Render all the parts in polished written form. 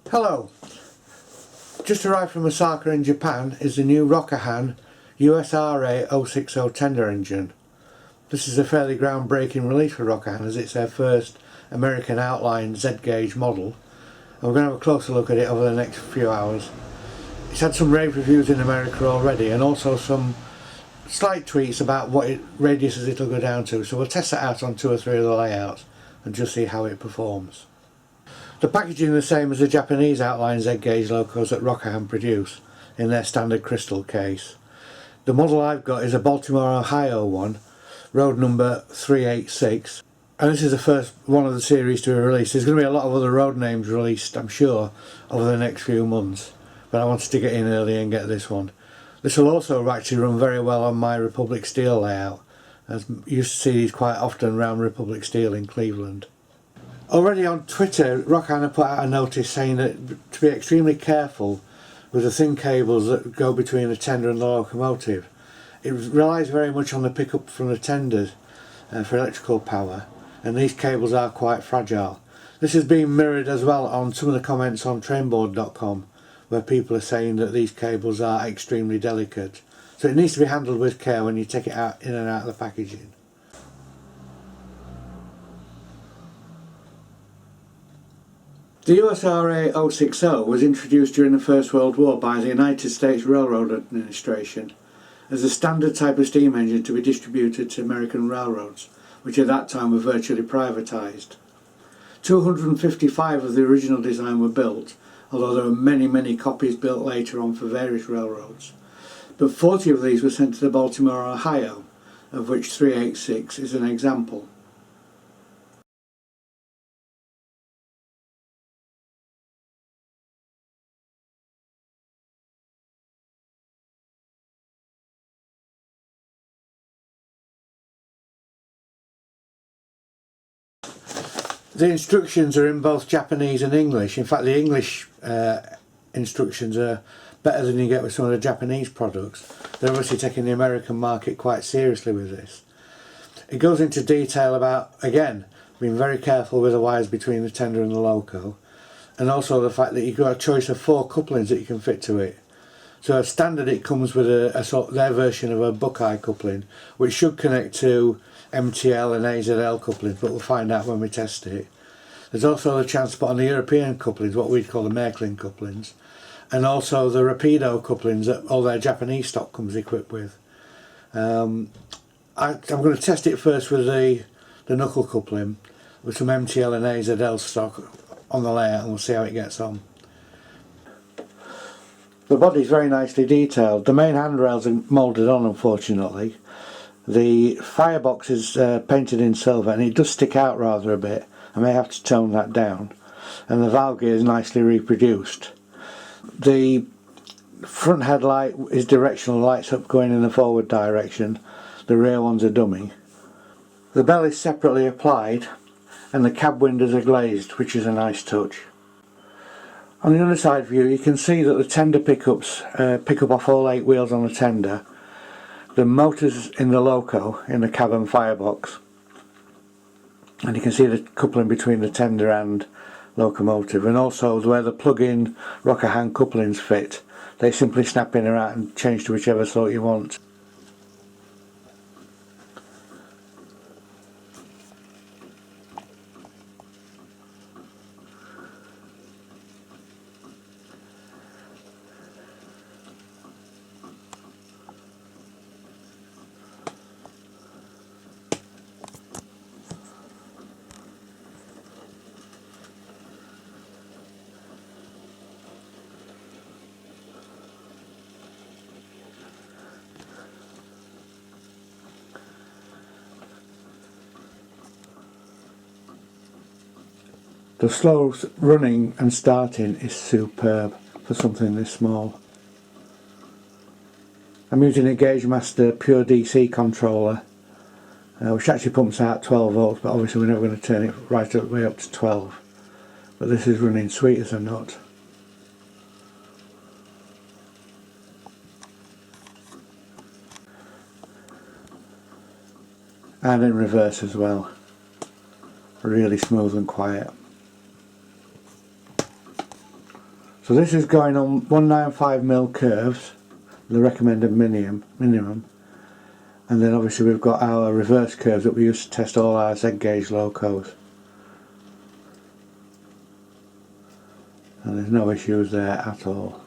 Hello, just arrived from Osaka in Japan is the new Rokuhan USRA 060 tender engine. This is a fairly groundbreaking release for Rokuhan as it's their first American outline Z-gauge model, and we're going to have a closer look at it over the next few hours. It's had some rave reviews in America already and also some slight tweaks about what radiuses it'll go down to, so we'll test that out on 2 or 3 of the layouts and just see how it performs. The packaging is the same as the Japanese outline Z-gauge locos that Rokuhan produce in their standard crystal case. The model I've got is a Baltimore, Ohio one, road number 386, and this is the first one of the series to be released. There's going to be a lot of other road names released, I'm sure, over the next few months, but I wanted to get in early and get this one. This will also actually run very well on my Republic Steel layout, as you used to see these quite often around Republic Steel in Cleveland. Already on Twitter, Rokuhan have put out a notice saying that to be extremely careful with the thin cables that go between the tender and the locomotive. It relies very much on the pickup from the tenders for electrical power, and these cables are quite fragile. This has been mirrored as well on some of the comments on trainboard.com, where people are saying that these cables are extremely delicate. So it needs to be handled with care when you take it out in and out of the packaging. The USRA 060 was introduced during the First World War by the United States Railroad Administration as a standard type of steam engine to be distributed to American railroads, which at that time were virtually privatised. 255 of the original design were built, although there were many copies built later on for various railroads. But 40 of these were sent to the Baltimore, Ohio, of which 386 is an example. The instructions are in both Japanese and English. In fact, the English instructions are better than you get with some of the Japanese products. They're obviously taking the American market quite seriously with this. It goes into detail about, again, being very careful with the wires between the tender and the loco, and also the fact that you've got a choice of 4 couplings that you can fit to it. So as standard it comes with their version of a Buckeye coupling, which should connect to MTL and AZL couplings, but we'll find out when we test it. There's also the chance to put on the European couplings, what we'd call the Märklin couplings, and also the Rapido couplings that all their Japanese stock comes equipped with. I'm going to test it first with the knuckle coupling with some MTL and AZL stock on the layout, and we'll see how it gets on. The body's very nicely detailed. The main handrails are moulded on, unfortunately. The firebox is painted in silver and it does stick out rather a bit. I may have to tone that down. And the valve gear is nicely reproduced. The front headlight is directional, lights up going in the forward direction. The rear ones are dummy. The bell is separately applied and the cab windows are glazed, which is a nice touch. On the underside view you can see that the tender pickups pick up off all 8 wheels on the tender. The motors in the loco in the cab and firebox, and you can see the coupling between the tender and locomotive, and also where the plug-in Rokuhan couplings fit, they simply snap in or out and change to whichever sort you want. The slow running and starting is superb for something this small. I'm using a Gagemaster pure DC controller, which actually pumps out 12 volts, but obviously we're never going to turn it right up way up to 12. But this is running sweet as a nut. And in reverse as well. Really smooth and quiet. So this is going on 195mm curves, the recommended minimum, and then obviously we've got our reverse curves that we use to test all our Z gauge locos, and there's no issues there at all.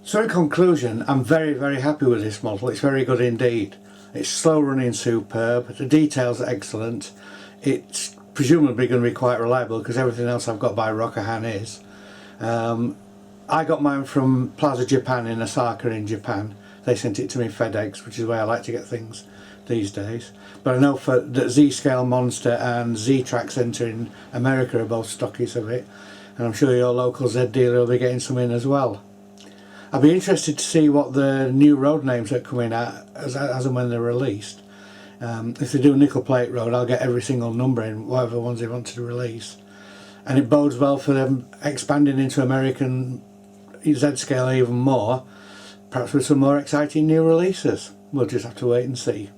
So in conclusion, I'm very happy with this model. It's very good indeed. It's slow running superb, the details are excellent, it's presumably going to be quite reliable because everything else I've got by Rokuhan is. I got mine from Plaza Japan in Osaka in Japan. They sent it to me FedEx, which is the way I like to get things these days. But I know that Z-Scale Monster and Z-Track Centre in America are both stockies of it, and I'm sure your local Z dealer will be getting some in as well. I'd be interested to see what the new road names are coming out as and when they're released. If they do nickel plate road, I'll get every single number in, whatever ones they want to release. And it bodes well for them expanding into American Z-scale even more, perhaps with some more exciting new releases. We'll just have to wait and see.